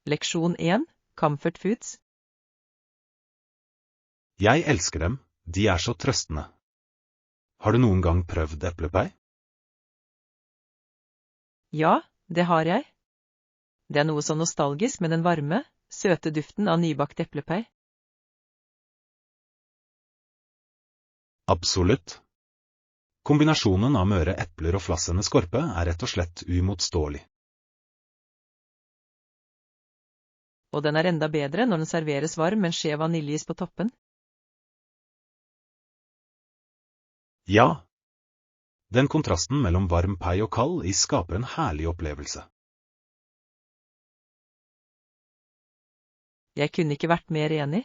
Leksjon 1. Comfort Foods. Jeg elsker dem, de er så trøstende. Har du noen gang prøvd eplepai? Ja, det har jeg. Det er noe så nostalgisk med den varme, søte duften av nybakt eplepai. Absolutt. Kombinasjonen av møre epler og flassende skorpe er rett og slett uimotståelig. Og den er enda bedre når den serveres varm med en skje vaniljeis på toppen. Ja. Den kontrasten mellom varm pai og kald is skaper en herlig opplevelse. Jeg kunne ikke vært mer enig.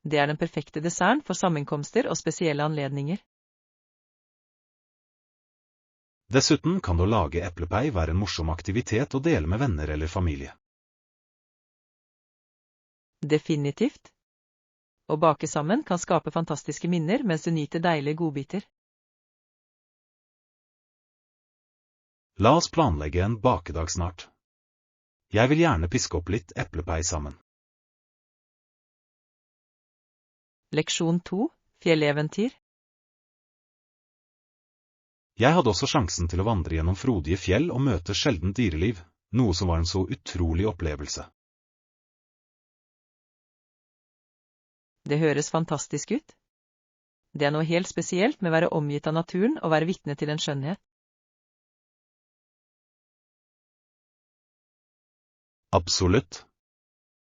Det er den perfekte desserten for sammenkomster og spesielle anledninger. Dessuten kan det å lage eplepai være en morsom aktivitet å dele med venner eller familie. Definitivt. Å bake sammen kan skape fantastiske minner mens du nyter deilige godbiter. La oss planlegge en bakedag snart. Jeg vil gjerne piske opp litt eplepai sammen. Leksjon 2. Fjelleventyr. Jeg hadde også sjansen til å vandre gjennom frodige fjell og møte sjeldent dyreliv, noe som var en så utrolig opplevelse. Det høres fantastisk ut. Det er noe helt spesielt med å være omgitt av naturen og være vitne til en skjønnhet. Absolutt.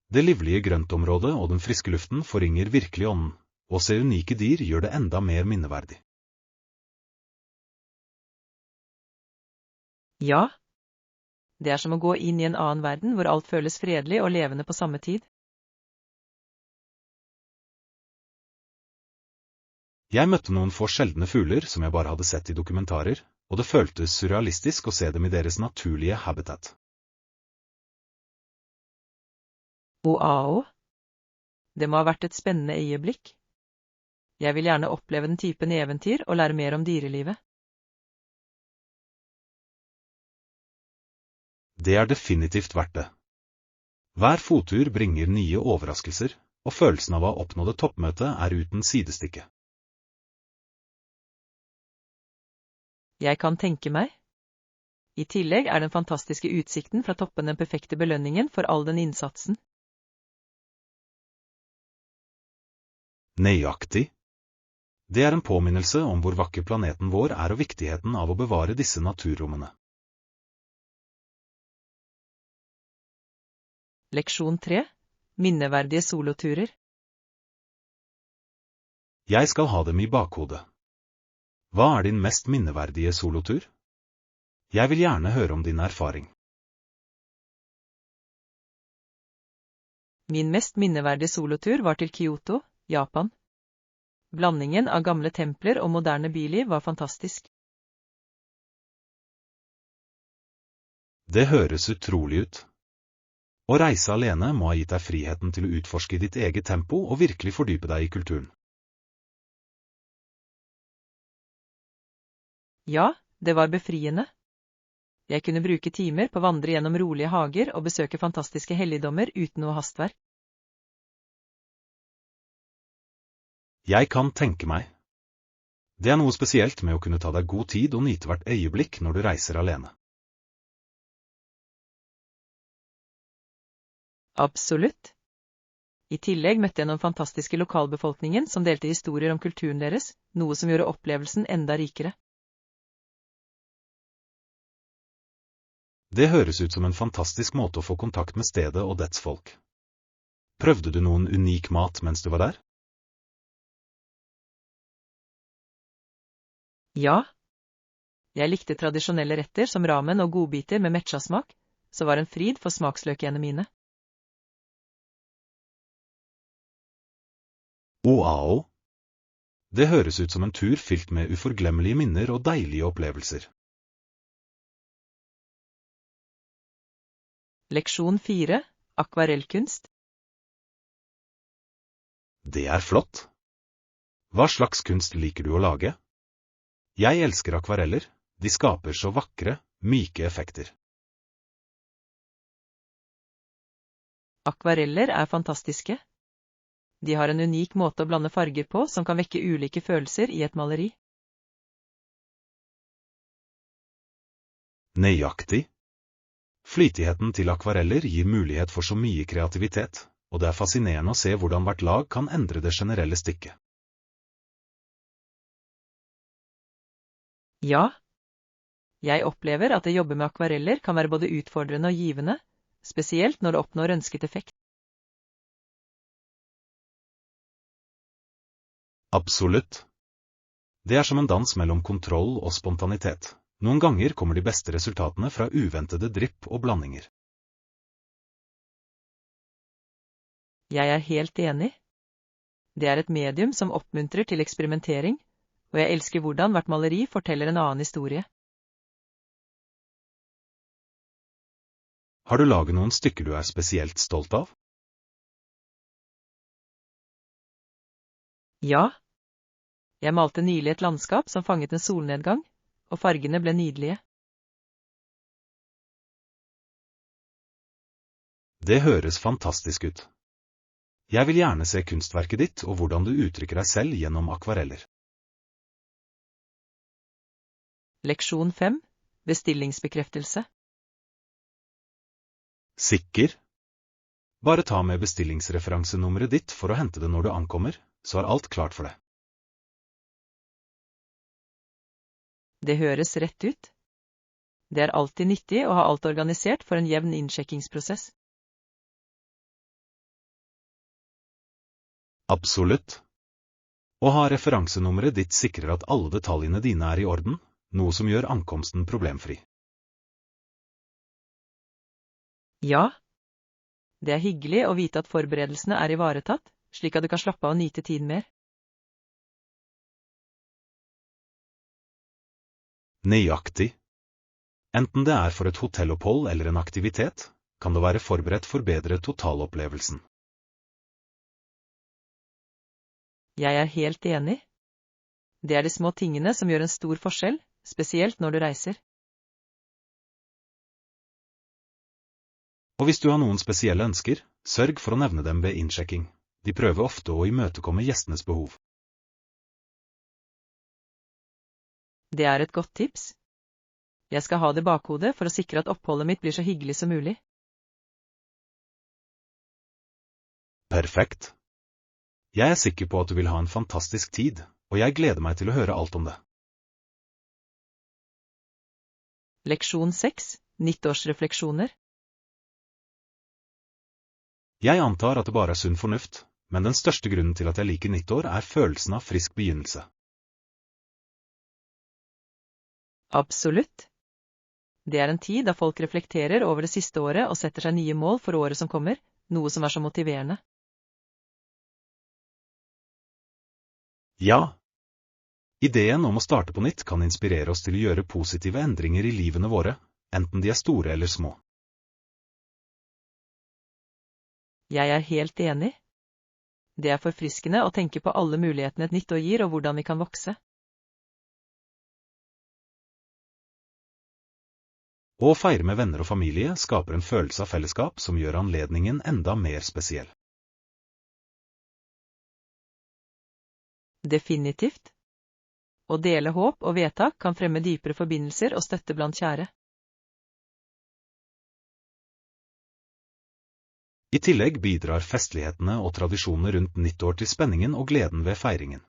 Det livlige grøntområdet og den friske luften forringer virkelig ånden, og å se unike dyr gjør det enda mer minneverdig. Ja. Det er som å gå inn i en annen verden hvor alt føles fredelig og levende på samme tid. Jeg møtte noen få sjeldne fugler som jeg bare hadde sett i dokumentarer, og det føltes surrealistisk å se dem i deres naturlige habitat. Wow! Det må ha vært et spennende øyeblikk. Jeg vil gjerne oppleve den typen eventyr og lære mer om dyrelivet. Det er definitivt verdt det. Hver fottur bringer nye overraskelser, og følelsen av å ha oppnådd et toppmøte er uten sidestykke. Jeg kan tenke meg. I tillegg er den fantastiske utsikten fra toppen den perfekte belønningen for all den innsatsen. Nøyaktig. Det er en påminnelse om hvor vakker planeten vår er og viktigheten av å bevare disse naturrommene. Leksjon 3. Minneverdige soloturer. Jeg skal ha dem i bakhodet. Hva er din mest minneverdige solotur? Jeg vil gjerne høre om din erfaring. Min mest minneverdige solotur var til Kyoto, Japan. Blandingen av gamle templer og moderne byliv var fantastisk. Det høres utrolig ut. Å reise alene må ha gitt deg friheten til å utforske ditt eget tempo og virkelig fordype deg i kulturen. Ja, det var befriende. Jeg kunne bruke timer på å vandre gjennom rolige hager og besøke fantastiske helligdommer uten noe hastverk. Jeg kan tenke meg. Det er noe spesielt med å kunne ta deg god tid og nyte hvert øyeblikk når du reiser alene. Absolutt. I tillegg møtte jeg noen fantastiske lokalbefolkningen som delte historier om kulturen deres, noe som gjorde opplevelsen enda rikere. Det høres ut som en fantastisk måte å få kontakt med stedet og dets folk. Prøvde du noen unik mat mens du var der? Ja. Jeg likte tradisjonelle retter som ramen og godbiter med matcha-smak, så var en fryd for smaksløkene mine. Wow! Det høres ut som en tur fylt med uforglemmelige minner og deilige opplevelser. Leksjon 4. Akvarellkunst. Det er flott. Hva slags kunst liker du å lage? Jeg elsker akvareller, de skaper så vakre, myke effekter. Akvareller er fantastiske. De har en unik måte å blande farger på som kan vekke ulike følelser i et maleri. Nøyaktig. Flytigheten til akvareller gir mulighet for så mye kreativitet, og det er fascinerende å se hvordan hvert lag kan endre det generelle stykket. Ja. Jeg opplever at det jobbe med akvareller kan være både utfordrende og givende, spesielt når det oppnår ønsket effekt. Absolutt. Det er som en dans mellom kontroll og spontanitet. Noen ganger kommer de beste resultatene fra uventede drypp og blandinger. Jeg er helt enig. Det er et medium som oppmuntrer til eksperimentering, og jeg elsker hvordan hvert maleri forteller en annen historie. Har du laget noen stykker du er spesielt stolt av? Ja. Jeg malte nylig et landskap som fanget en solnedgang, og fargene ble nydelige. Det høres fantastisk ut. Jeg vil gjerne se kunstverket ditt og hvordan du uttrykker deg selv gjennom akvareller. Leksjon 5. Bestillingsbekreftelse. Sikker? Bare ta med bestillingsreferansenummeret ditt for å hente det når du ankommer, så er alt klart for deg. Det høres rett ut. Det er alltid nyttig å ha alt organisert for en jevn innsjekkingsprosess. Absolutt. Å ha referansenummeret ditt sikrer at alle detaljene dine er i orden, noe som gjør ankomsten problemfri. Ja. Det er hyggelig å vite at forberedelsene er ivaretatt, slik at du kan slappe av og nyte tiden mer. Nøyaktig. Enten det er for et hotellopphold eller en aktivitet, kan du være forberedt for bedre totalopplevelsen. Jeg er helt enig. Det er de små tingene som gjør en stor forskjell, spesielt når du reiser. Og hvis du har noen spesielle ønsker, sørg for å nevne dem ved innsjekking. De prøver ofte å imøtekomme gjestenes behov. Det er et godt tips. Jeg skal ha det i bakhodet for å sikre at oppholdet mitt blir så hyggelig som mulig. Perfekt. Jeg er sikker på at du vil ha en fantastisk tid, og jeg gleder meg til å høre alt om det. Leksjon 6. Nyttårsrefleksjoner. Jeg antar at det bare er sunn fornuft, men den største grunnen til at jeg liker nyttår er følelsen av frisk begynnelse. Absolutt. Det er en tid da folk reflekterer over det siste året og setter seg nye mål for året som kommer, noe som er så motiverende. Ja. Ideen om å starte på nytt kan inspirere oss til å gjøre positive endringer i livene våre, enten de er store eller små. Jeg er helt enig. Det er forfriskende å tenke på alle mulighetene et nytt år gir og hvordan vi kan vokse. Å feire med venner og familie skaper en følelse av fellesskap som gjør anledningen enda mer spesiell. Definitivt. Å dele håp og vedtak kan fremme dypere forbindelser og støtte blant kjære. I tillegg bidrar festlighetene og tradisjonene rundt nyttår til spenningen og gleden ved feiringen.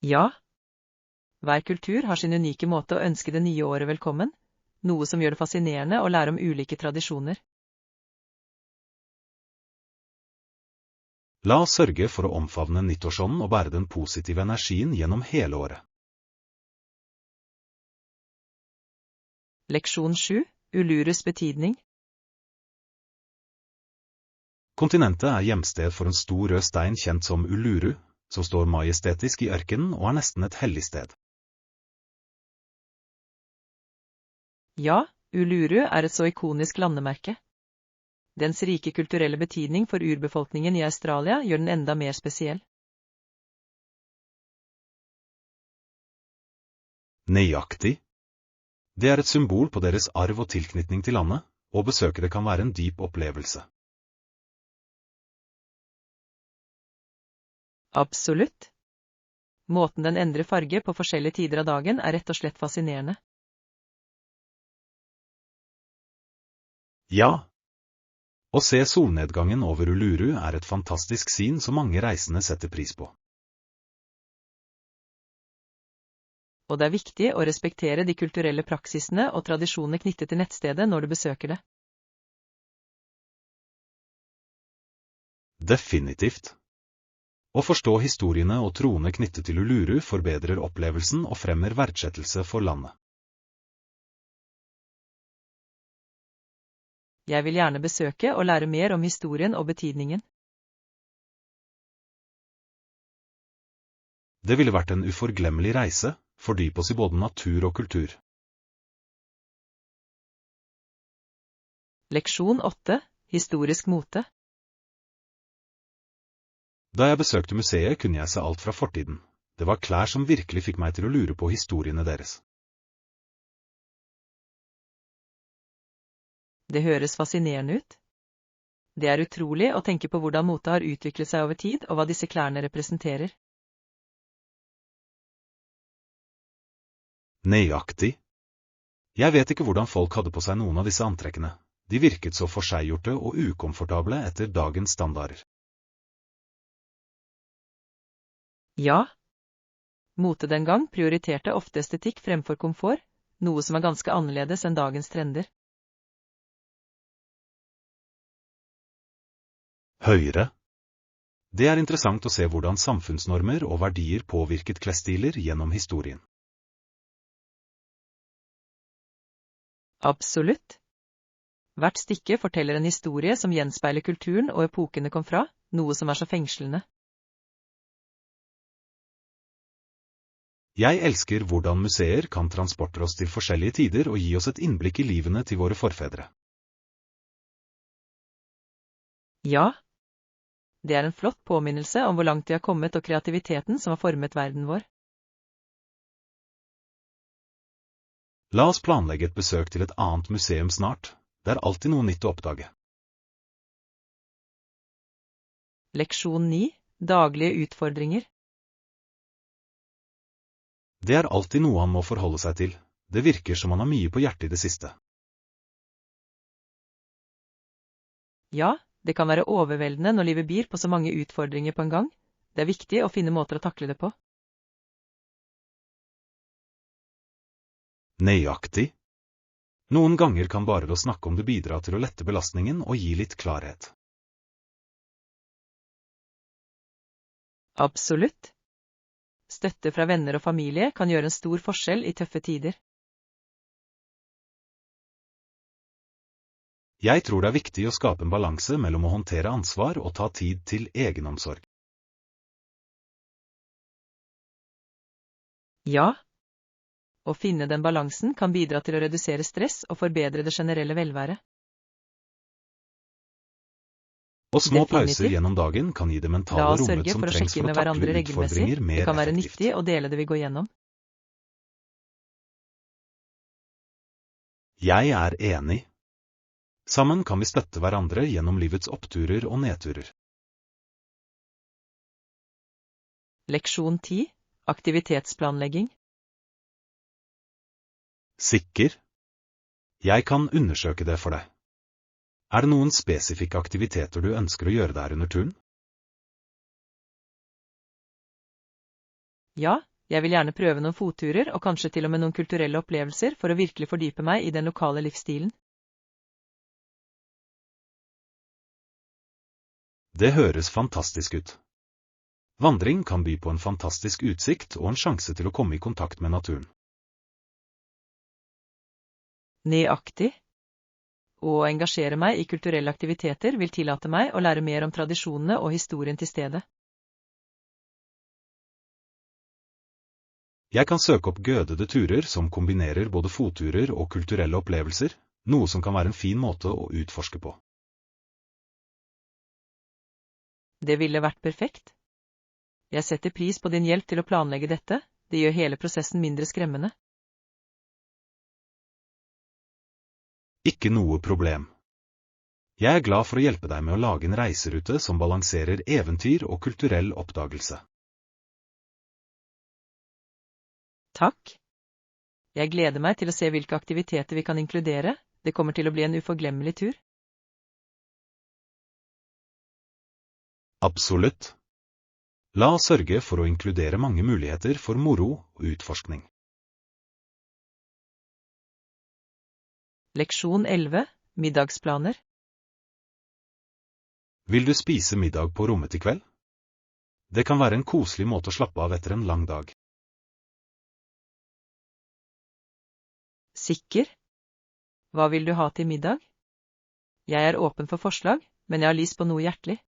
Ja. Hver kultur har sin unike måte å ønske det nye året velkommen, noe som gjør det fascinerende å lære om ulike tradisjoner. La oss sørge for å omfavne nyttårsånden og bære den positive energien gjennom hele året. Leksjon 7. Ulurus betydning. Kontinentet er hjemsted for en stor rød stein kjent som Uluru, som står majestetisk i ørkenen og er nesten et hellig sted. Ja, Uluru er et så ikonisk landemerke. Dens rike kulturelle betydning for urbefolkningen i Australia gjør den enda mer spesiell. Nøyaktig. Det er et symbol på deres arv og tilknytning til landet, og besøke det kan være en dyp opplevelse. Absolutt. Måten den endrer farge på forskjellige tider av dagen er rett og slett fascinerende. Ja. Å se solnedgangen over Uluru er et fantastisk syn som mange reisende setter pris på. Og det er viktig å respektere de kulturelle praksisene og tradisjonene knyttet til nettstedet når du besøker det. Definitivt. Å forstå historiene og troene knyttet til Uluru forbedrer opplevelsen og fremmer verdsettelse for landet. Jeg vil gjerne besøke og lære mer om historien og betydningen. Det ville vært en uforglemmelig reise, fordype oss i både natur og kultur. Leksjon 8. Historisk mote. Da jeg besøkte museet kunne jeg se alt fra fortiden. Det var klær som virkelig fikk meg til å lure på historiene deres. Det høres fascinerende ut. Det er utrolig å tenke på hvordan mote har utviklet seg over tid og hva disse klærne representerer. Nøyaktig. Jeg vet ikke hvordan folk hadde på seg noen av disse antrekkene. De virket så forseggjorte og ukomfortable etter dagens standarder. Ja. Mote den gang prioriterte ofte estetikk fremfor komfort, noe som er ganske annerledes enn dagens trender. Høyre. Det er interessant å se hvordan samfunnsnormer og verdier påvirket klesstiler gjennom historien. Absolutt. Hvert stykke forteller en historie som gjenspeiler kulturen og epoken det kom fra, noe som er så fengslende. Jeg elsker hvordan museer kan transportere oss til forskjellige tider og gi oss et innblikk i livene til våre forfedre. Ja. Det er en flott påminnelse om hvor langt vi har kommet og kreativiteten som har formet verden vår. La oss planlegge et besøk til et annet museum snart. Det er alltid noe nytt å oppdage. Leksjon 9. Daglige utfordringer. Det er alltid noe han må forholde seg til. Det virker som han har mye på hjertet i det siste. Ja, det kan være overveldende når livet byr på så mange utfordringer på en gang. Det er viktig å finne måter å takle det på. Nøyaktig. Noen ganger kan bare å snakke om det bidra til å lette belastningen og gi litt klarhet. Absolutt. Støtte fra venner og familie kan gjøre en stor forskjell i tøffe tider. Jeg tror det er viktig å skape en balanse mellom å håndtere ansvar og ta tid til egenomsorg. Ja. Å finne den balansen kan bidra til å redusere stress og forbedre det generelle velværet. Og små Definitivt. pauser gjennom dagen kan gi det La mentale oss rommet sørge som for å trengs sjekke inn for å med hverandre takle regelmessig. utfordringer Det mer kan være effektivt. nyttig å dele det vi går gjennom. Jeg er enig. Sammen kan vi støtte hverandre gjennom livets oppturer og nedturer. Leksjon 10. Aktivitetsplanlegging. Sikker? Jeg kan undersøke det for deg. Er det noen spesifikke aktiviteter du ønsker å gjøre der under turen? Ja, jeg vil gjerne prøve noen fotturer og kanskje til og med noen kulturelle opplevelser for å virkelig fordype meg i den lokale livsstilen. Det høres fantastisk ut. Vandring kan by på en fantastisk utsikt og en sjanse til å komme i kontakt med naturen. Nøyaktig. Å engasjere meg i kulturelle aktiviteter vil tillate meg å lære mer om tradisjonene og historien til stedet. Jeg kan søke opp gødede turer som kombinerer både fotturer og kulturelle opplevelser, noe som kan være en fin måte å utforske på. Det ville vært perfekt. Jeg setter pris på din hjelp til å planlegge dette, det gjør hele prosessen mindre skremmende. Ikke noe problem. Jeg er glad for å hjelpe deg med å lage en reiserute som balanserer eventyr og kulturell oppdagelse. Takk. Jeg gleder meg til å se hvilke aktiviteter vi kan inkludere. Det kommer til å bli en uforglemmelig tur. Absolutt. La oss sørge for å inkludere mange muligheter for moro og utforskning. Leksjon 11. Middagsplaner. Vil du spise middag på rommet i kveld? Det kan være en koselig måte å slappe av etter en lang dag. Sikker? Hva vil du ha til middag? Jeg er åpen for forslag, men jeg har lyst på noe hjertelig.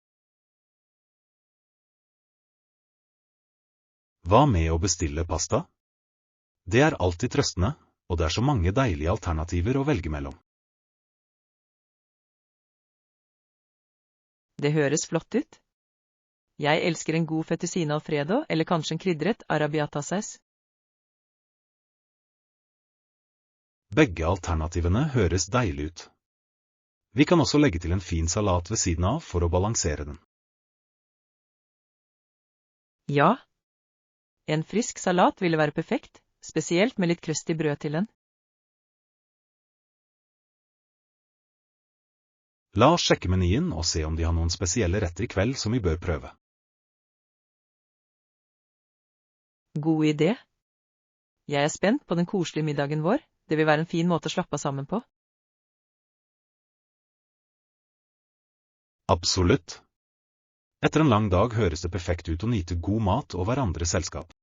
Hva med å bestille pasta? Det er alltid trøstende, og det er så mange deilige alternativer å velge mellom. Det høres flott ut. Jeg elsker en god fettuccine alfredo, eller kanskje en krydret arrabbiata-saus. Begge alternativene høres deilig ut. Vi kan også legge til en fin salat ved siden av for å balansere den. Ja. En frisk salat ville være perfekt, spesielt med litt krustig brød til den. La oss sjekke menyen og se om de har noen spesielle retter i kveld som vi bør prøve. God idé. Jeg er spent på den koselige middagen vår. Det vil være en fin måte å slappe av sammen på. Absolutt. Etter en lang dag høres det perfekt ut å nyte god mat og hverandres selskap.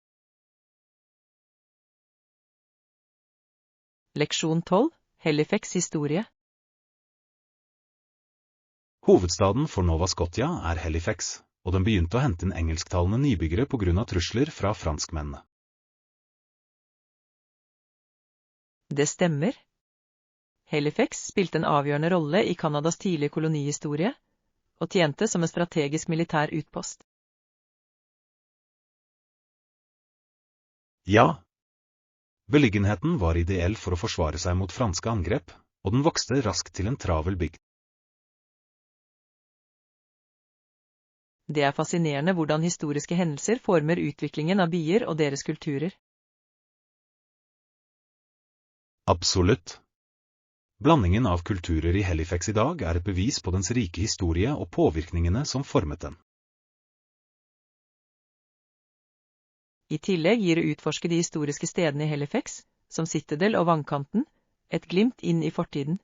Leksjon 12. Halifax historie. Hovedstaden for Nova Scotia er Halifax, og den begynte å hente inn engelsktalende nybyggere på grunn av trusler fra franskmennene. Det stemmer. Halifax spilte en avgjørende rolle i Kanadas tidlige kolonihistorie, og tjente som en strategisk militær utpost. Ja. Beliggenheten var ideell for å forsvare seg mot franske angrep, og den vokste raskt til en travel bygd. Det er fascinerende hvordan historiske hendelser former utviklingen av byer og deres kulturer. Absolutt. Blandingen av kulturer i Halifax i dag er et bevis på dens rike historie og påvirkningene som formet den. I tillegg gir å utforske de historiske stedene i Halifax, som Citadel og Vannkanten, et glimt inn i fortiden.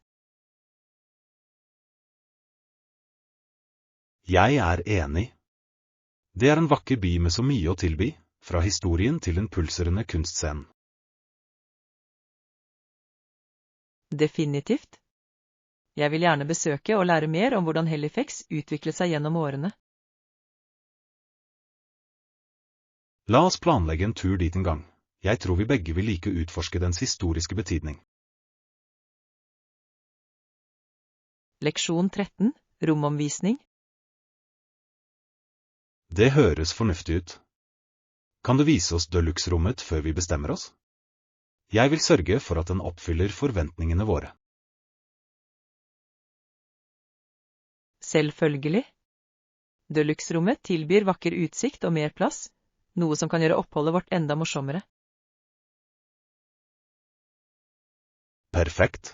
Jeg er enig. Det er en vakker by med så mye å tilby, fra historien til den pulserende kunstscenen. Definitivt. Jeg vil gjerne besøke og lære mer om hvordan Halifax utviklet seg gjennom årene. La oss planlegge en tur dit en gang. Jeg tror vi begge vil like å utforske dens historiske betydning. Leksjon 13. Romomvisning. Det høres fornuftig ut. Kan du vise oss deluxe-rommet før vi bestemmer oss? Jeg vil sørge for at den oppfyller forventningene våre. Selvfølgelig. Deluxe-rommet tilbyr vakker utsikt og mer plass, noe som kan gjøre oppholdet vårt enda morsommere. Perfekt.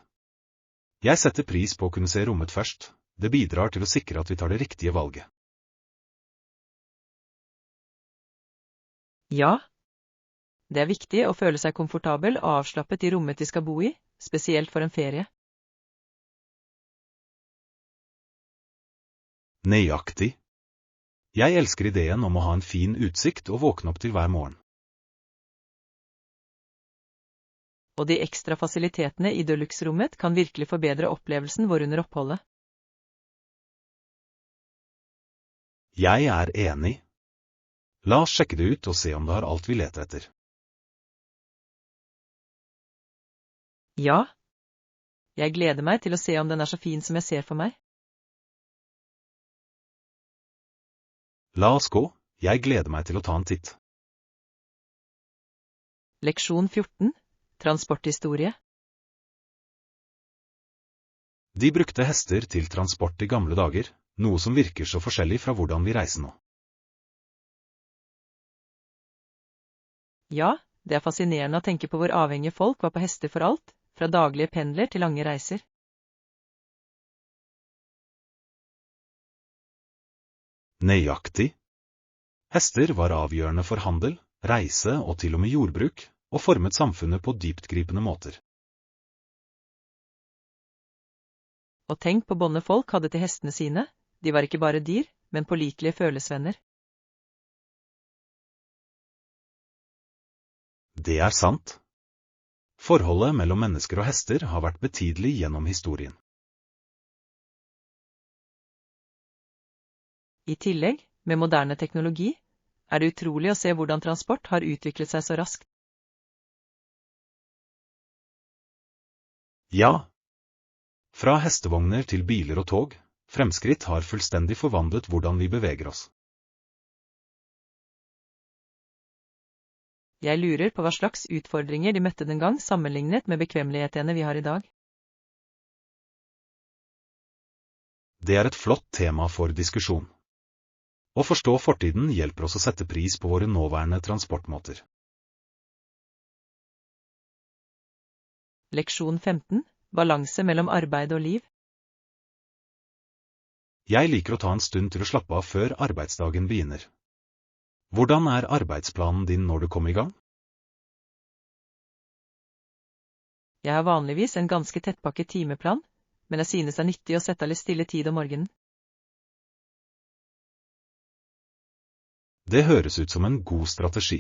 Jeg setter pris på å kunne se rommet først. Det bidrar til å sikre at vi tar det riktige valget. Ja. Det er viktig å føle seg komfortabel og avslappet i rommet vi skal bo i, spesielt for en ferie. Nøyaktig. Jeg elsker ideen om å ha en fin utsikt og våkne opp til hver morgen. Og de ekstra fasilitetene i deluxe-rommet kan virkelig forbedre opplevelsen vår under oppholdet. Jeg er enig. La oss sjekke det ut og se om det har alt vi leter etter. Ja. Jeg gleder meg til å se om den er så fin som jeg ser for meg. La oss gå, jeg gleder meg til å ta en titt. Leksjon 14. Transporthistorie. De brukte hester til transport i gamle dager, noe som virker så forskjellig fra hvordan vi reiser nå. Ja, det er fascinerende å tenke på hvor avhengige folk var på hester for alt, fra daglige pendler til lange reiser. Nøyaktig. Hester var avgjørende for handel, reise og til og med jordbruk, og formet samfunnet på dyptgripende måter. Og tenk på båndet folk hadde til hestene sine, de var ikke bare dyr, men pålitelige følgesvenner. Det er sant. Forholdet mellom mennesker og hester har vært betydelig gjennom historien. I tillegg, med moderne teknologi, er det utrolig å se hvordan transport har utviklet seg så raskt. Ja. Fra hestevogner til biler og tog, fremskritt har fullstendig forvandlet hvordan vi beveger oss. Jeg lurer på hva slags utfordringer de møtte den gang sammenlignet med bekvemmelighetene vi har i dag. Det er et flott tema for diskusjon. Å forstå fortiden hjelper oss å sette pris på våre nåværende transportmåter. Leksjon 15. Balanse mellom arbeid og liv. Jeg liker å ta en stund til å slappe av før arbeidsdagen begynner. Hvordan er arbeidsplanen din når du kommer i gang? Jeg har vanligvis en ganske tettpakket timeplan, men jeg synes det er nyttig å sette av litt stille tid om morgenen. Det høres ut som en god strategi.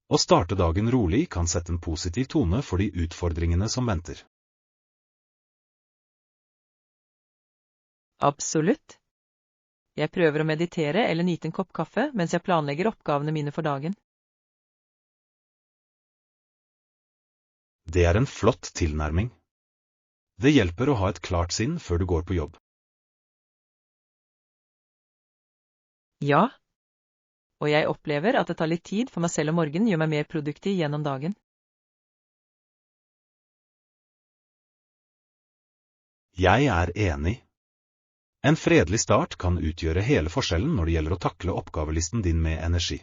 Å starte dagen rolig kan sette en positiv tone for de utfordringene som venter. Absolutt. Jeg prøver å meditere eller nyte en kopp kaffe mens jeg planlegger oppgavene mine for dagen. Det er en flott tilnærming. Det hjelper å ha et klart sinn før du går på jobb. Ja, og jeg opplever at det tar litt tid for meg selv om morgenen gjør meg mer produktiv gjennom dagen. Jeg er enig. En fredelig start kan utgjøre hele forskjellen når det gjelder å takle oppgavelisten din med energi.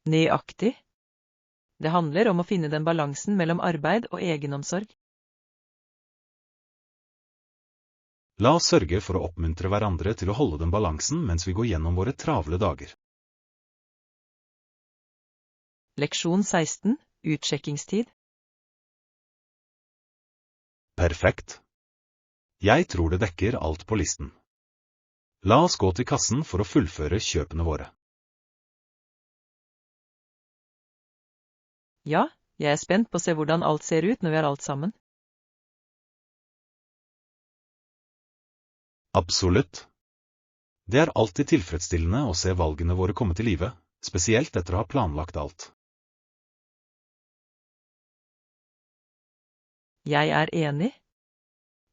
Nøyaktig. Det handler om å finne den balansen mellom arbeid og egenomsorg. La oss sørge for å oppmuntre hverandre til å holde den balansen mens vi går gjennom våre travle dager. Leksjon 16. Utsjekkingstid. Perfekt. Jeg tror det dekker alt på listen. La oss gå til kassen for å fullføre kjøpene våre. Ja, jeg er spent på å se hvordan alt ser ut når vi har alt sammen. Absolutt. Det er alltid tilfredsstillende å se valgene våre komme til live, spesielt etter å ha planlagt alt. Jeg er enig.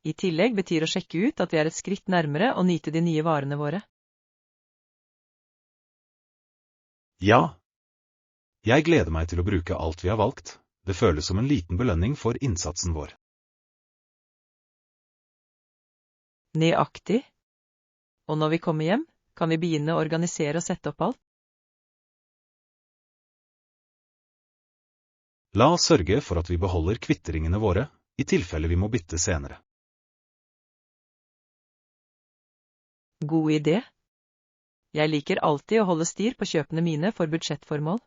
I tillegg betyr å sjekke ut at vi er et skritt nærmere å nyte de nye varene våre. Ja. Jeg gleder meg til å bruke alt vi har valgt. Det føles som en liten belønning for innsatsen vår. Nøyaktig. Og når vi kommer hjem, kan vi begynne å organisere og sette opp alt. La oss sørge for at vi beholder kvitteringene våre, i tilfelle vi må bytte senere. God idé. Jeg liker alltid å holde styr på kjøpene mine for budsjettformål.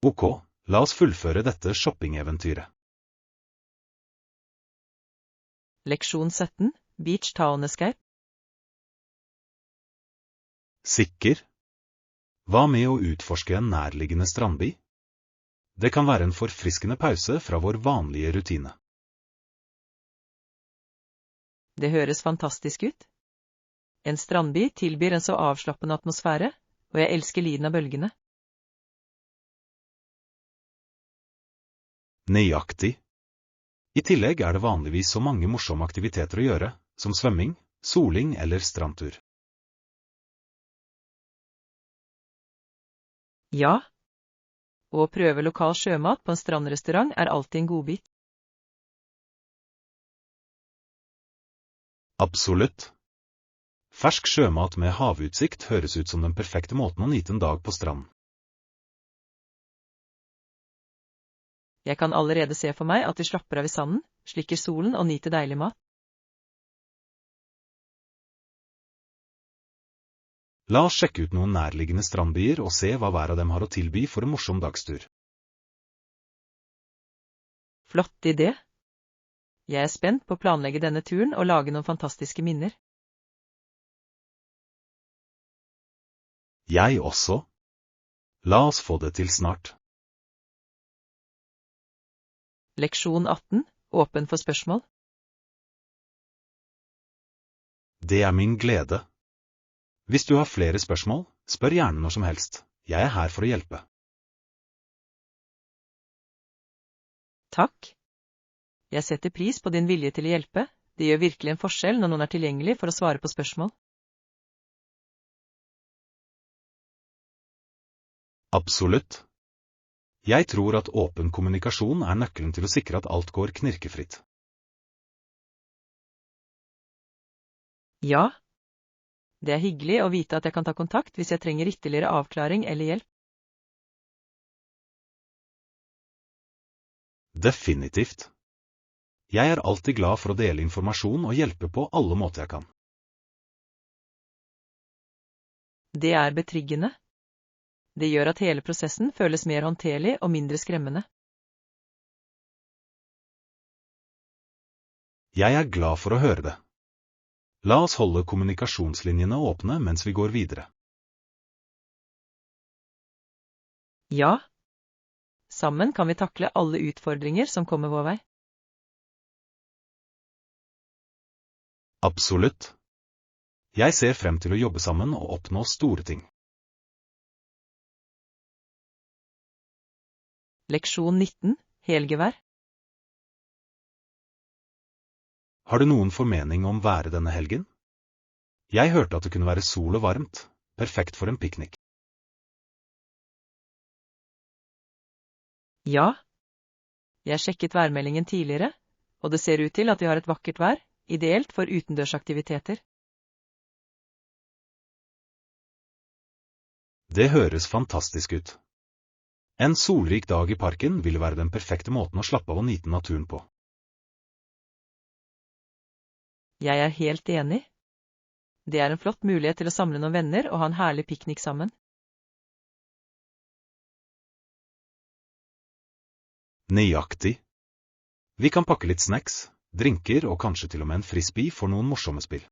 Ok, la oss fullføre dette shoppingeventyret. Leksjon 17. Beach Town Escape. Sikker? Hva med å utforske en nærliggende strandby? Det kan være en forfriskende pause fra vår vanlige rutine. Det høres fantastisk ut. En strandby tilbyr en så avslappende atmosfære, og jeg elsker lyden av bølgene. Nøyaktig. I tillegg er det vanligvis så mange morsomme aktiviteter å gjøre, som svømming, soling eller strandtur. Ja, Og å prøve lokal sjømat på en strandrestaurant er alltid en godbit. Absolutt. Fersk sjømat med havutsikt høres ut som den perfekte måten å nyte en dag på stranden. Jeg kan allerede se for meg at vi slapper av i sanden, slikker solen og nyter deilig mat. La oss sjekke ut noen nærliggende strandbyer og se hva hver av dem har å tilby for en morsom dagstur. Flott idé. Jeg er spent på å planlegge denne turen og lage noen fantastiske minner. Jeg også. La oss få det til snart. Leksjon 18. Åpen for spørsmål. Det er min glede. Hvis du har flere spørsmål, spør gjerne når som helst. Jeg er her for å hjelpe. Takk. Jeg setter pris på din vilje til å hjelpe. Det gjør virkelig en forskjell når noen er tilgjengelig for å svare på spørsmål. Absolutt. Jeg tror at åpen kommunikasjon er nøkkelen til å sikre at alt går knirkefritt. Ja. Det er hyggelig å vite at jeg kan ta kontakt hvis jeg trenger ytterligere avklaring eller hjelp. Definitivt. Jeg er alltid glad for å dele informasjon og hjelpe på alle måter jeg kan. Det er betryggende. Det gjør at hele prosessen føles mer håndterlig og mindre skremmende. Jeg er glad for å høre det. La oss holde kommunikasjonslinjene åpne mens vi går videre. Ja. Sammen kan vi takle alle utfordringer som kommer vår vei. Absolutt. Jeg ser frem til å jobbe sammen og oppnå store ting. Leksjon 19. Helgevær. Har du noen formening om været denne helgen? Jeg hørte at det kunne være sol og varmt, perfekt for en piknik. Ja. Jeg sjekket værmeldingen tidligere, og det ser ut til at vi har et vakkert vær, ideelt for utendørsaktiviteter. Det høres fantastisk ut. En solrik dag i parken vil være den perfekte måten å slappe av og nyte naturen på. Jeg er helt enig. Det er en flott mulighet til å samle noen venner og ha en herlig piknik sammen. Nøyaktig. Vi kan pakke litt snacks, drinker og kanskje til og med en frisbee for noen morsomme spill.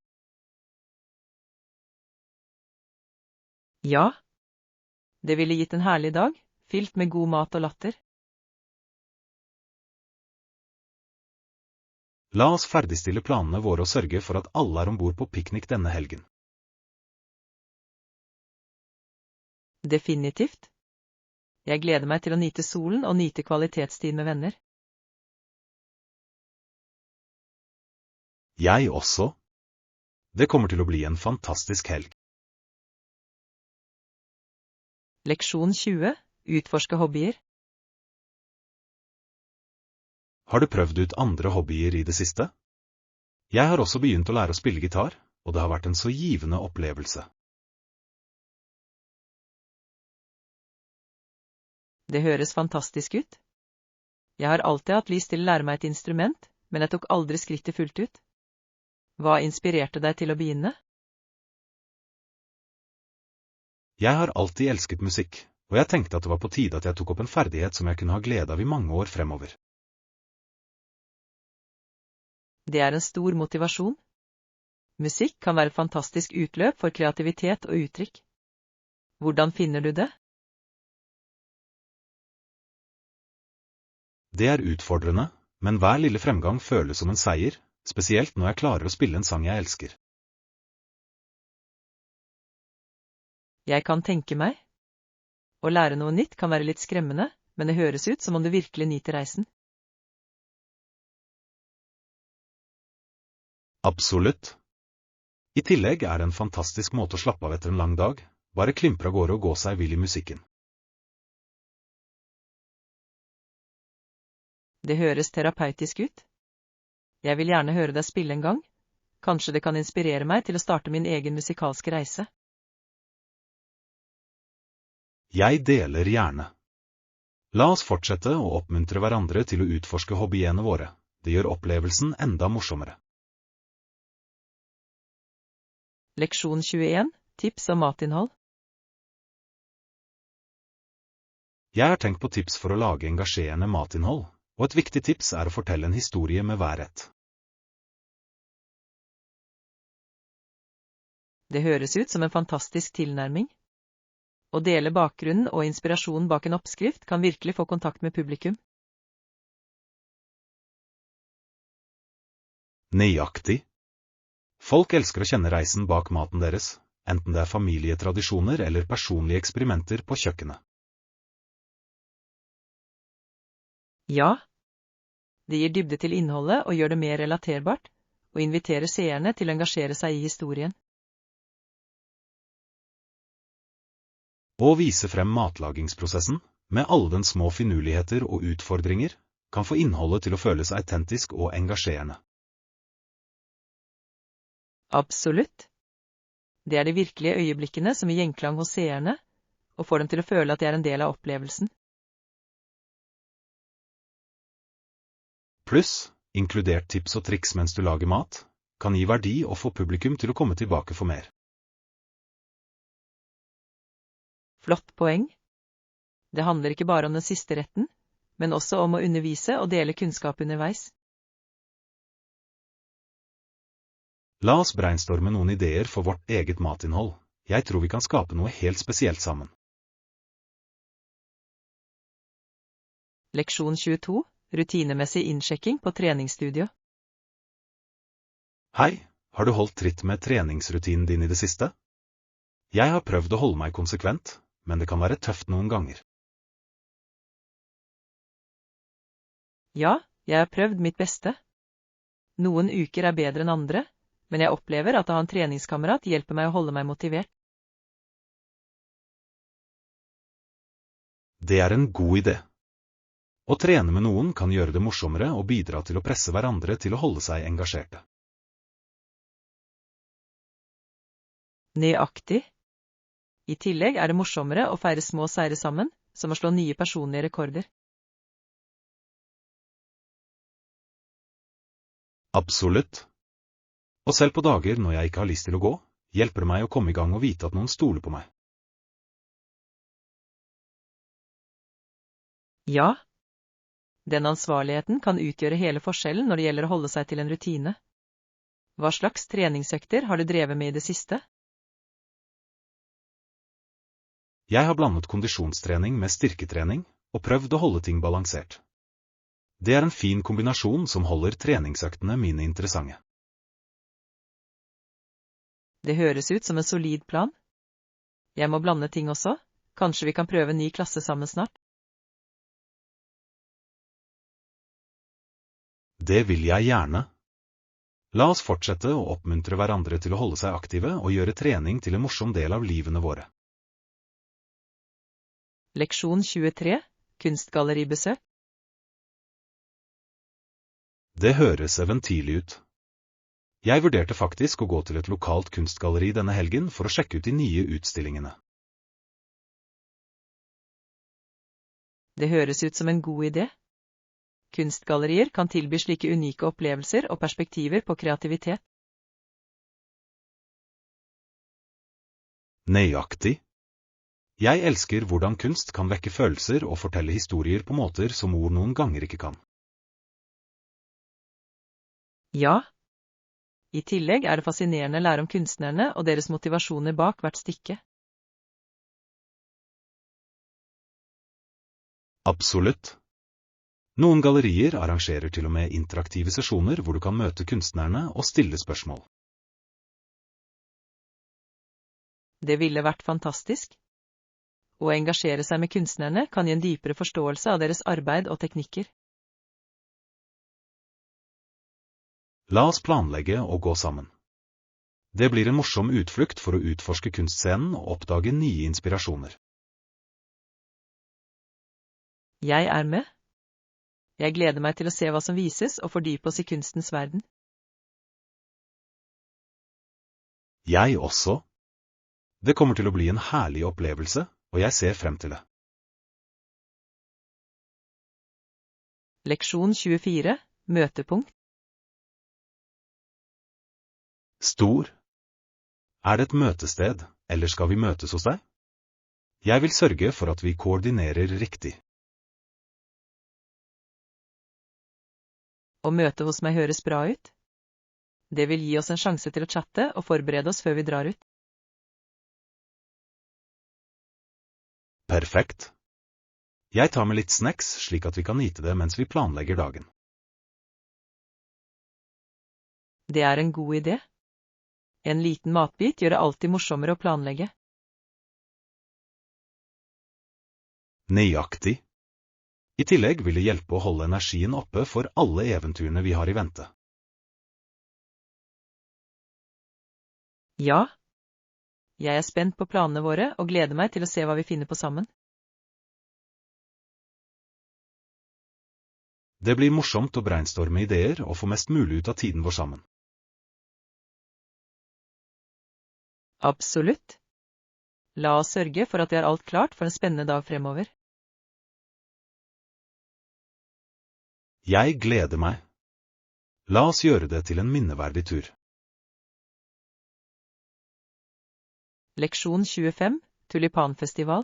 Ja. Det ville gitt en herlig dag, fylt med god mat og latter. La oss ferdigstille planene våre og sørge for at alle er ombord på piknik denne helgen. Definitivt. Jeg gleder meg til å nyte solen og nyte kvalitetstid med venner. Jeg også. Det kommer til å bli en fantastisk helg. Leksjon 20. Utforske hobbyer. Har du prøvd ut andre hobbyer i det siste? Jeg har også begynt å lære å spille gitar, og det har vært en så givende opplevelse. Det høres fantastisk ut. Jeg har alltid hatt lyst til å lære meg et instrument, men jeg tok aldri skrittet fullt ut. Hva inspirerte deg til å begynne? Jeg har alltid elsket musikk, og jeg tenkte at det var på tide at jeg tok opp en ferdighet som jeg kunne ha glede av i mange år fremover. Det er en stor motivasjon. Musikk kan være et fantastisk utløp for kreativitet og uttrykk. Hvordan finner du det? Det er utfordrende, men hver lille fremgang føles som en seier, spesielt når jeg klarer å spille en sang jeg elsker. Jeg kan tenke meg. Å lære noe nytt kan være litt skremmende, men det høres ut som om du virkelig nyter reisen. Absolutt. I tillegg er det en fantastisk måte å slappe av etter en lang dag, bare klimpre av gårde og gå seg vill i musikken. Det høres terapeutisk ut. Jeg vil gjerne høre deg spille en gang. Kanskje det kan inspirere meg til å starte min egen musikalske reise. Jeg deler gjerne. La oss fortsette å oppmuntre hverandre til å utforske hobbyene våre. Det gjør opplevelsen enda morsommere. Leksjon 21. Tips om matinnhold. Jeg har tenkt på tips for å lage engasjerende matinnhold, og et viktig tips er å fortelle en historie med hver rett. Det høres ut som en fantastisk tilnærming. Å dele bakgrunnen og inspirasjonen bak en oppskrift kan virkelig få kontakt med publikum. Nøyaktig. Folk elsker å kjenne reisen bak maten deres, enten det er familietradisjoner eller personlige eksperimenter på kjøkkenet. Ja, det gir dybde til innholdet og gjør det mer relaterbart, og inviterer seerne til å engasjere seg i historien. Å vise frem matlagingsprosessen, med alle dens små finurligheter og utfordringer, kan få innholdet til å føles autentisk og engasjerende. Absolutt. Det er de virkelige øyeblikkene som gir gjenklang hos seerne, og får dem til å føle at de er en del av opplevelsen. Pluss, inkludert tips og triks mens du lager mat, kan gi verdi og få publikum til å komme tilbake for mer. Flott poeng. Det handler ikke bare om den siste retten, men også om å undervise og dele kunnskap underveis. La oss brainstorme noen ideer for vårt eget matinnhold. Jeg tror vi kan skape noe helt spesielt sammen. Leksjon 22. Rutinemessig innsjekking på treningsstudio. Hei, har du holdt tritt med treningsrutinen din i det siste? Jeg har prøvd å holde meg konsekvent, men det kan være tøft noen ganger. Ja, jeg har prøvd mitt beste. Noen uker er bedre enn andre, men jeg opplever at å ha en treningskamerat hjelper meg å holde meg motivert. Det er en god idé. Å trene med noen kan gjøre det morsommere og bidra til å presse hverandre til å holde seg engasjerte. Nøyaktig. I tillegg er det morsommere å feire små seire sammen, som å slå nye personlige rekorder. Absolutt. Og selv på dager når jeg ikke har lyst til å gå, hjelper det meg å komme i gang og vite at noen stoler på meg. Ja. Den ansvarligheten kan utgjøre hele forskjellen når det gjelder å holde seg til en rutine. Hva slags treningsøkter har du drevet med i det siste? Jeg har blandet kondisjonstrening med styrketrening, og prøvd å holde ting balansert. Det er en fin kombinasjon som holder treningsøktene mine interessante. Det høres ut som en solid plan. Jeg må blande ting også. Kanskje vi kan prøve en ny klasse sammen snart? Det vil jeg gjerne. La oss fortsette å oppmuntre hverandre til å holde seg aktive og gjøre trening til en morsom del av livene våre. Leksjon 23. Kunstgalleribesøk. Det høres eventyrlig ut. Jeg vurderte faktisk å gå til et lokalt kunstgalleri denne helgen for å sjekke ut de nye utstillingene. Det høres ut som en god idé. Kunstgallerier kan tilby slike unike opplevelser og perspektiver på kreativitet. Nøyaktig. Jeg elsker hvordan kunst kan vekke følelser og fortelle historier på måter som ord noen ganger ikke kan. Ja. I tillegg er det fascinerende å lære om kunstnerne og deres motivasjoner bak hvert stykke. Absolutt. Noen gallerier arrangerer til og med interaktive sesjoner hvor du kan møte kunstnerne og stille spørsmål. Det ville vært fantastisk. Å engasjere seg med kunstnerne kan gi en dypere forståelse av deres arbeid og teknikker. La oss planlegge og gå sammen. Det blir en morsom utflukt for å utforske kunstscenen og oppdage nye inspirasjoner. Jeg er med. Jeg gleder meg til å se hva som vises og fordype oss i kunstens verden. Jeg også. Det kommer til å bli en herlig opplevelse, og jeg ser frem til det. Leksjon 24, møtepunkt. Stor. Er det et møtested, eller skal vi møtes hos deg? Jeg vil sørge for at vi koordinerer riktig. Å møte hos meg høres bra ut. Det vil gi oss en sjanse til å chatte og forberede oss før vi drar ut. Perfekt. Jeg tar med litt snacks slik at vi kan nyte det mens vi planlegger dagen. Det er en god idé. En liten matbit gjør det alltid morsommere å planlegge. Nøyaktig. I tillegg vil det hjelpe å holde energien oppe for alle eventyrene vi har i vente. Ja. Jeg er spent på planene våre og gleder meg til å se hva vi finner på sammen. Det blir morsomt å brainstorme ideer og få mest mulig ut av tiden vår sammen. Absolutt. La oss sørge for at vi har alt klart for en spennende dag fremover. Jeg gleder meg. La oss gjøre det til en minneverdig tur. Leksjon 25, tulipanfestival.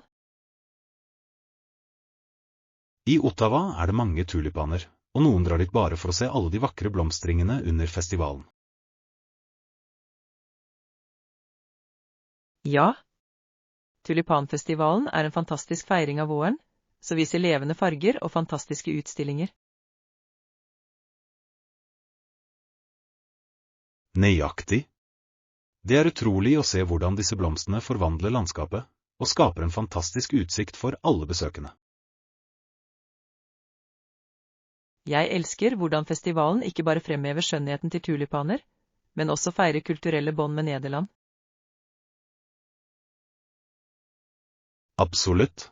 I Ottawa er det mange tulipaner, og noen drar dit bare for å se alle de vakre blomstringene under festivalen. Ja. Tulipanfestivalen er en fantastisk feiring av våren, som viser levende farger og fantastiske utstillinger. Nøyaktig. Det er utrolig å se hvordan disse blomstene forvandler landskapet, og skaper en fantastisk utsikt for alle besøkende. Jeg elsker hvordan festivalen ikke bare fremhever skjønnheten til tulipaner, men også feirer kulturelle bånd med Nederland. Absolutt.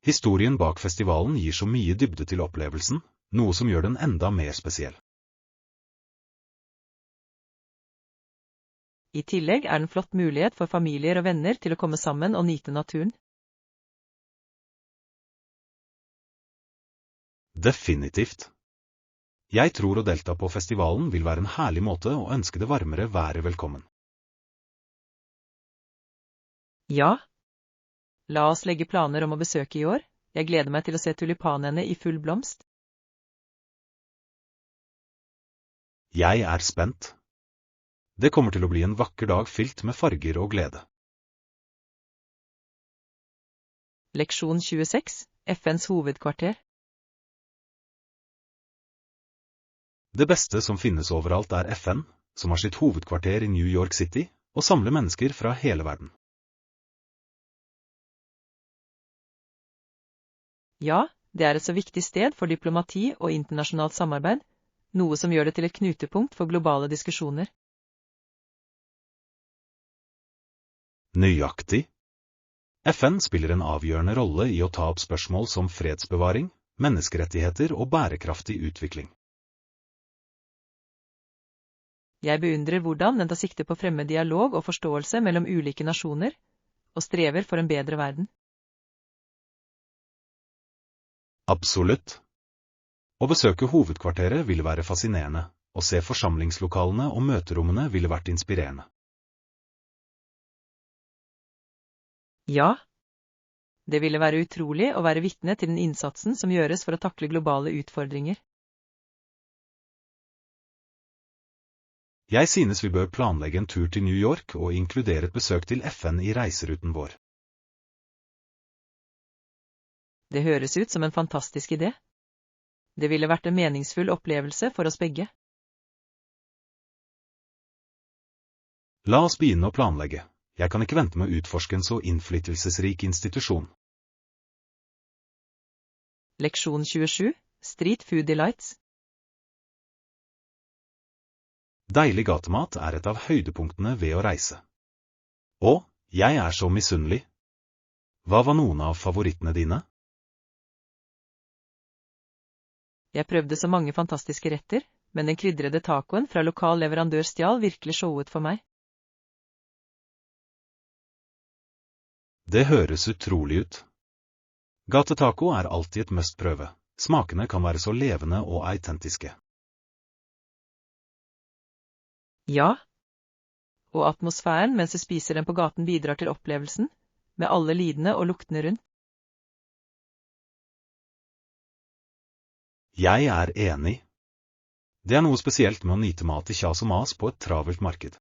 Historien bak festivalen gir så mye dybde til opplevelsen, noe som gjør den enda mer spesiell. I tillegg er det en flott mulighet for familier og venner til å komme sammen og nyte naturen. Definitivt. Jeg tror å delta på festivalen vil være en herlig måte å ønske det varmere været velkommen. Ja. La oss legge planer om å besøke i år. Jeg gleder meg til å se tulipanene i full blomst. Jeg er spent. Det kommer til å bli en vakker dag fylt med farger og glede. Leksjon 26, FNs hovedkvarter. Det beste som finnes overalt er FN, som har sitt hovedkvarter i New York City, og samler mennesker fra hele verden. Ja, det er et så viktig sted for diplomati og internasjonalt samarbeid, noe som gjør det til et knutepunkt for globale diskusjoner. Nøyaktig. FN spiller en avgjørende rolle i å ta opp spørsmål som fredsbevaring, menneskerettigheter og bærekraftig utvikling. Jeg beundrer hvordan den tar sikte på å fremme dialog og forståelse mellom ulike nasjoner, og strever for en bedre verden. Absolutt. Å besøke hovedkvarteret ville være fascinerende, å se forsamlingslokalene og møterommene ville vært inspirerende. Ja. Det ville være utrolig å være vitne til den innsatsen som gjøres for å takle globale utfordringer. Jeg synes vi bør planlegge en tur til New York og inkludere et besøk til FN i reiseruten vår. Det høres ut som en fantastisk idé. Det ville vært en meningsfull opplevelse for oss begge. La oss begynne å planlegge. Jeg kan ikke vente med å utforske en så innflytelsesrik institusjon. Leksjon 27, Street Food Delights. Deilig gatemat er et av høydepunktene ved å reise. Og, jeg er så misunnelig. Hva var noen av favorittene dine? Jeg prøvde så mange fantastiske retter, men den krydrede tacoen fra lokal leverandør stjal virkelig showet for meg. Det høres utrolig ut. Gatetaco er alltid et must-prøve. Smakene kan være så levende og autentiske. Ja. Og atmosfæren mens du spiser den på gaten bidrar til opplevelsen, med alle lydene og luktene rundt. Jeg er enig. Det er noe spesielt med å nyte mat i kjas og mas på et travelt marked.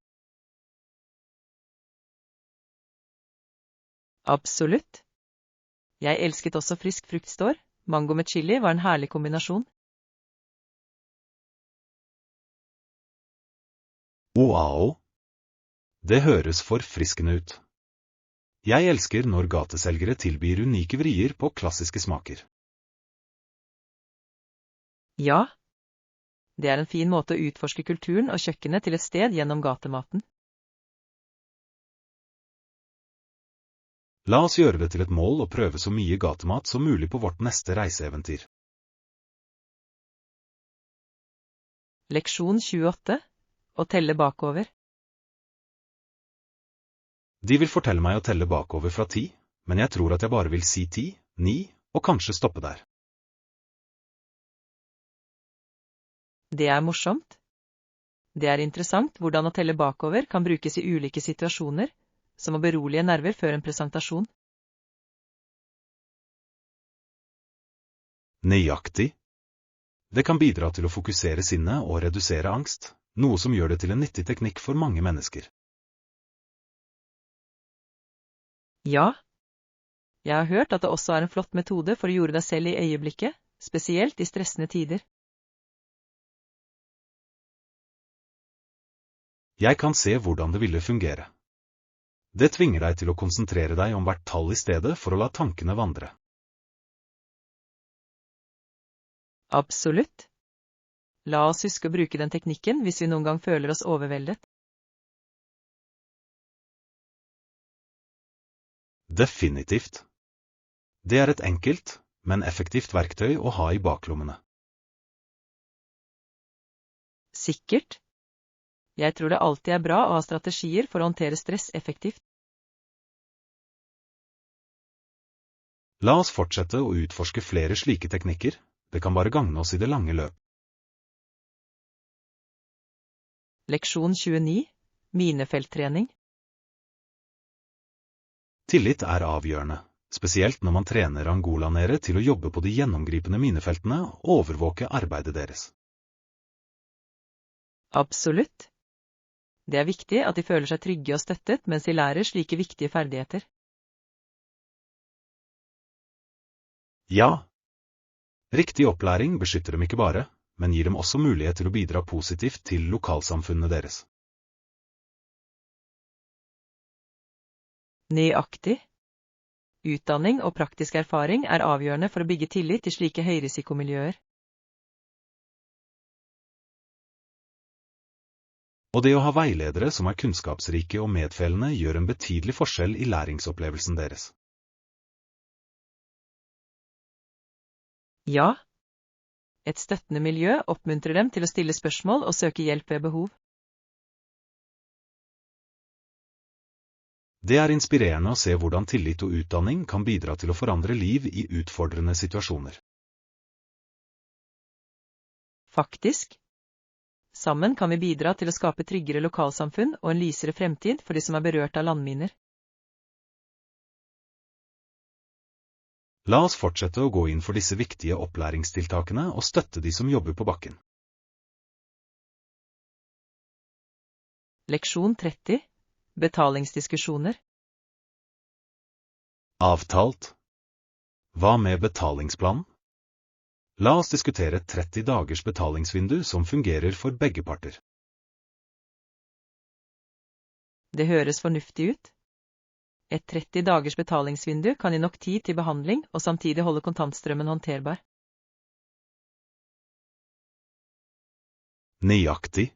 Absolutt. Jeg elsket også frisk fruktstår. Mango med chili var en herlig kombinasjon. Wow! Det høres forfriskende ut. Jeg elsker når gateselgere tilbyr unike vrier på klassiske smaker. Ja. Det er en fin måte å utforske kulturen og kjøkkenet til et sted gjennom gatematen. La oss gjøre det til et mål å prøve så mye gatemat som mulig på vårt neste reiseeventyr. Leksjon 28. Å telle bakover. De vil fortelle meg å telle bakover fra 10, men jeg tror at jeg bare vil si 10, 9, og kanskje stoppe der. Det er morsomt. Det er interessant hvordan å telle bakover kan brukes i ulike situasjoner, som å berolige nerver før en presentasjon. Nøyaktig. Det kan bidra til å fokusere sinnet og redusere angst, noe som gjør det til en nyttig teknikk for mange mennesker. Ja. Jeg har hørt at det også er en flott metode for å gjøre deg selv i øyeblikket, spesielt i stressende tider. Jeg kan se hvordan det ville fungere. Det tvinger deg til å konsentrere deg om hvert tall i stedet for å la tankene vandre. Absolutt. La oss huske å bruke den teknikken hvis vi noen gang føler oss overveldet. Definitivt. Det er et enkelt, men effektivt verktøy å ha i baklommene. Sikkert. Jeg tror det alltid er bra å ha strategier for å håndtere stress effektivt. La oss fortsette å utforske flere slike teknikker, det kan bare gagne oss i det lange løp. Leksjon 29. Minefelttrening. Tillit er avgjørende, spesielt når man trener angolanere til å jobbe på de gjennomgripende minefeltene og overvåke arbeidet deres. Absolutt. Det er viktig at de føler seg trygge og støttet mens de lærer slike viktige ferdigheter. Ja. Riktig opplæring beskytter dem ikke bare, men gir dem også mulighet til å bidra positivt til lokalsamfunnet deres. Nøyaktig. Utdanning og praktisk erfaring er avgjørende for å bygge tillit i slike høyrisikomiljøer. Og det å ha veiledere som er kunnskapsrike og medfølende gjør en betydelig forskjell i læringsopplevelsen deres. Ja. Et støttende miljø oppmuntrer dem til å stille spørsmål og søke hjelp ved behov. Det er inspirerende å se hvordan tillit og utdanning kan bidra til å forandre liv i utfordrende situasjoner. Faktisk. Sammen kan vi bidra til å skape tryggere lokalsamfunn og en lysere fremtid for de som er berørt av landminer. La oss fortsette å gå inn for disse viktige opplæringstiltakene og støtte de som jobber på bakken. Leksjon 30. Betalingsdiskusjoner. Avtalt. Hva med betalingsplanen? La oss diskutere 30 dagers betalingsvindu som fungerer for begge parter. Det høres fornuftig ut. Et 30 dagers betalingsvindu kan gi nok tid til behandling og samtidig holde kontantstrømmen håndterbar. Nøyaktig.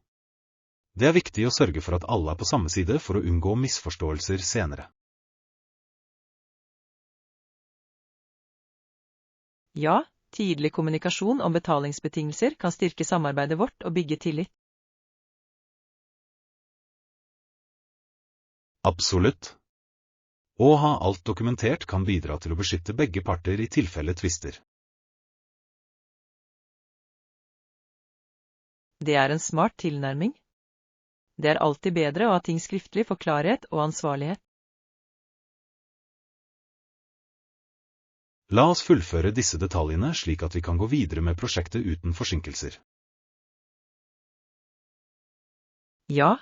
Det er viktig å sørge for at alle er på samme side for å unngå misforståelser senere. Ja, Tidlig kommunikasjon om betalingsbetingelser kan styrke samarbeidet vårt og bygge tillit. Absolutt. Å ha alt dokumentert kan bidra til å beskytte begge parter i tilfelle tvister. Det er en smart tilnærming. Det er alltid bedre å ha ting skriftlig for klarhet og ansvarlighet. La oss fullføre disse detaljene slik at vi kan gå videre med prosjektet uten forsinkelser. Ja.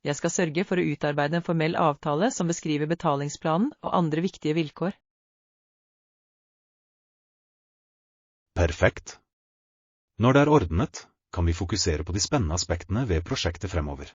Jeg skal sørge for å utarbeide en formell avtale som beskriver betalingsplanen og andre viktige vilkår. Perfekt. Når det er ordnet, kan vi fokusere på de spennende aspektene ved prosjektet fremover.